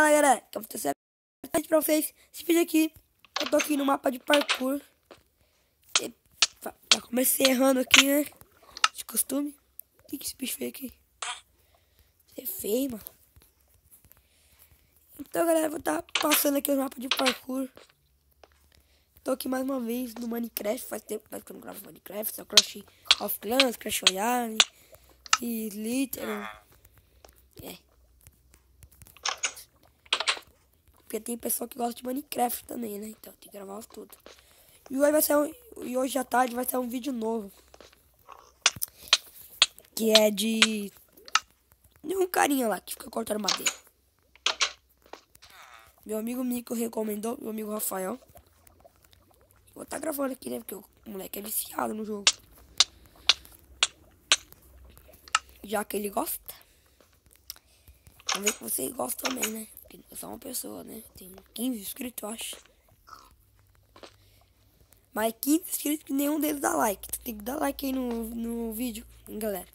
Fala galera, que eu vou trazer pra vocês esse vídeo aqui. Eu tô aqui no mapa de parkour. Já comecei errando aqui, né? De costume. O que esse bicho fez aqui? Isso é feio, mano. Então galera, eu vou estar passando aqui o mapa de parkour. Tô aqui mais uma vez no Minecraft. Faz tempo que eu não gravo Minecraft. Só Clash of Clans, Clash Royale e Slither. Porque tem pessoa que gosta de Minecraft também, né? Então tem que gravar tudo. E hoje vai ser e hoje à tarde vai ser um vídeo novo. Que é de um carinha lá que fica cortando madeira. Meu amigo Mico recomendou, meu amigo Rafael. Vou estar gravando aqui, né? Porque o moleque é viciado no jogo. Já que ele gosta. Vamos ver que vocês gostam também, né? Porque eu sou uma pessoa, né? Tenho 15 inscritos, eu acho. Mas 15 inscritos que nenhum deles dá like. Tu tem que dar like aí no vídeo, hein, galera.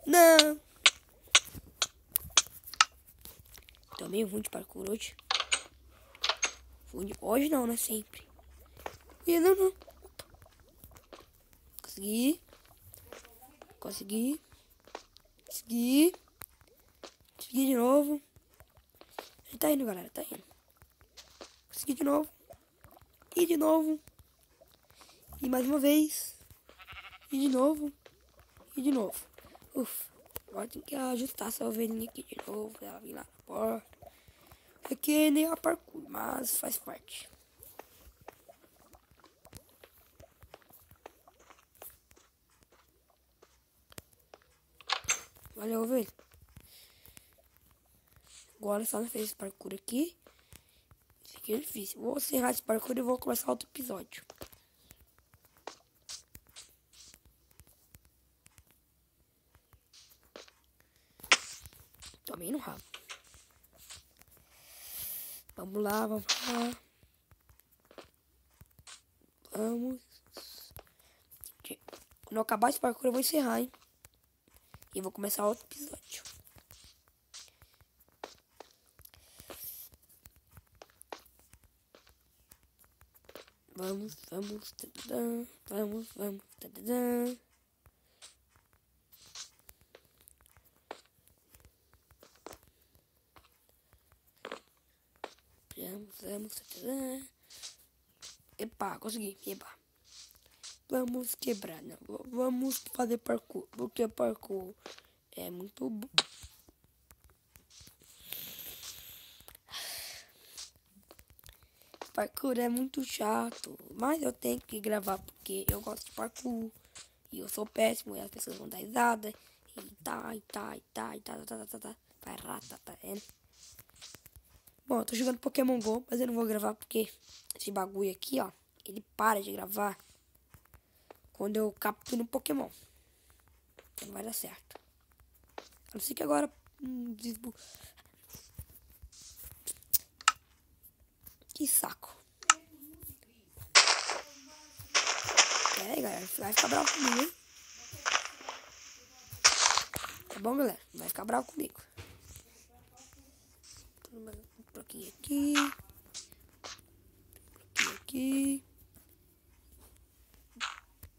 Não. Tô meio ruim de parkour hoje. Hoje não, né? Sempre. E não. Consegui. Consegui de novo. Ele tá indo, galera. Tá indo. Consegui de novo. E de novo. E mais uma vez. E de novo. E de novo. Ufa. Agora tem que ajustar essa ovelhinha aqui de novo. Ela vir lá na porta. Aqui nem a parkour, mas faz parte. Valeu, ovelha. Agora só não fez esse parkour aqui. Isso aqui é difícil. Vou encerrar esse parkour e vou começar outro episódio. Tomei no rabo. Vamos lá. Vamos. Quando eu acabar esse parkour eu vou encerrar, hein? E vou começar outro episódio. Vamos. Epa, consegui. Epa. Vamos quebrar, não. Vamos fazer parkour. Porque parkour é muito bom. Parkour é muito chato. Mas eu tenho que gravar porque eu gosto de parkour. E eu sou péssimo. E as pessoas vão dar risada. E tá. Vai rata, tá vendo? Bom, eu tô jogando Pokémon GO, mas eu não vou gravar porque esse bagulho aqui, ó, ele para de gravar quando eu capturo um Pokémon. Então não vai dar certo. A não ser que agora... Que saco. Pera aí, galera. Vai ficar bravo comigo, hein? Tá bom, galera? Vai ficar bravo comigo. Um pouquinho aqui.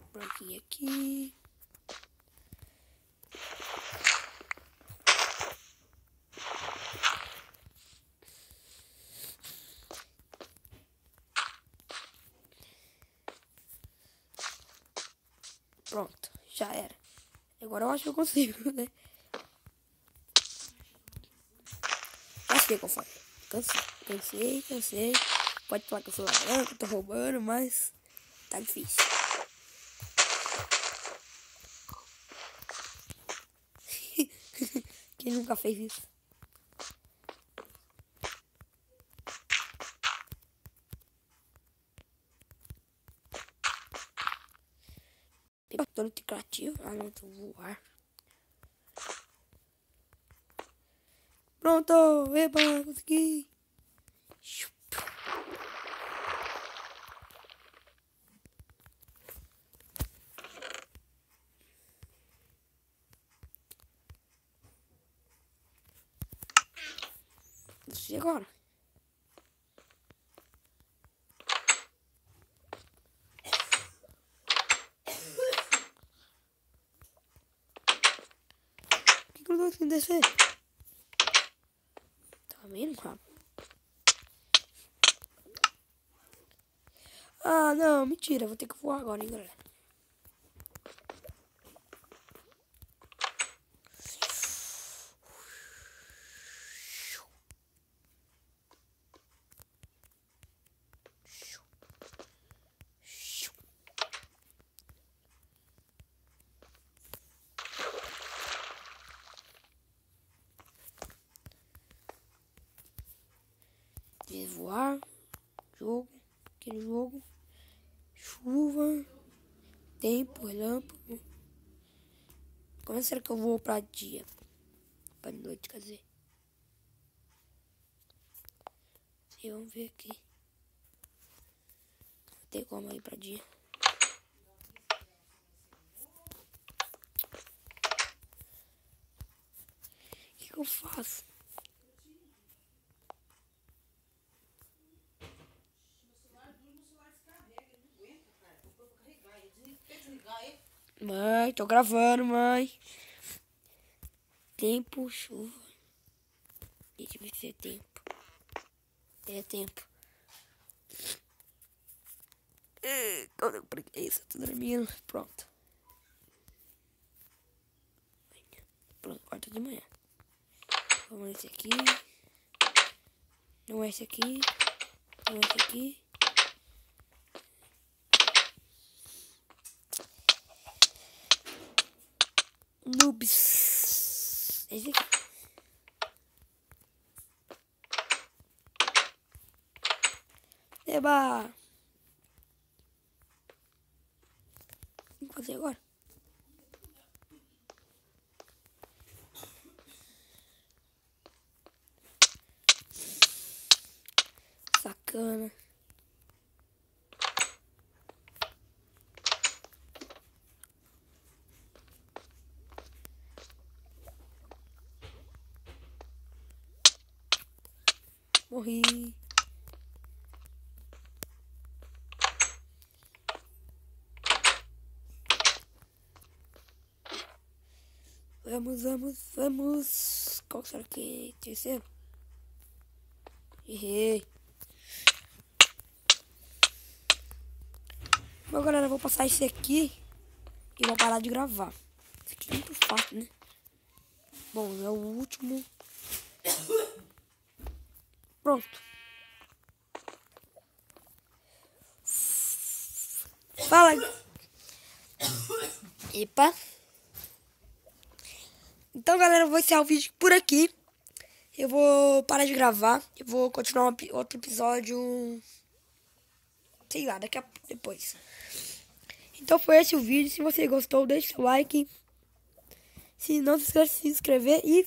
Um pouquinho aqui. Pronto, já era. Agora eu acho que eu consigo, né? Já sei qual foi. Cansei. Pode falar que eu sou ladrão, que eu tô roubando, mas tá difícil. Quem nunca fez isso? Tô no criativo. Ah, não, tô voar. Pronto! Eba, consegui! E agora? Por que eu não tô conseguindo descer? Tá vendo, cara? Ah, não, mentira. Vou ter que voar agora, hein, galera. Voar, jogo, aquele jogo, chuva, tempo, relâmpago. Como será que eu vou pra dia? Pra noite, quer dizer. E vamos ver aqui. Não tem como ir pra dia. O que eu faço? Mãe, tô gravando, mãe. Tempo, chuva. Deixa eu ver se é tempo. É tempo. Tô com preguiça, tô dormindo. Pronto. Pronto, quarta de manhã. Vamos esse aqui. Não é esse aqui. Não é esse aqui. Noobs. Esse aqui. Eba! O que fazer agora? Sacana. Morri. Vamos. Qual será que é? Terceiro? Errei. Bom, galera, eu vou passar esse aqui e vou parar de gravar. Esse aqui é muito fácil, né? Bom, é o último. Pronto. Fala. Epa. Então, galera, eu vou encerrar o vídeo por aqui. Eu vou parar de gravar. Eu vou continuar outro episódio. Sei lá, depois. Então foi esse o vídeo. Se você gostou, deixe seu like. Se não, se inscrever e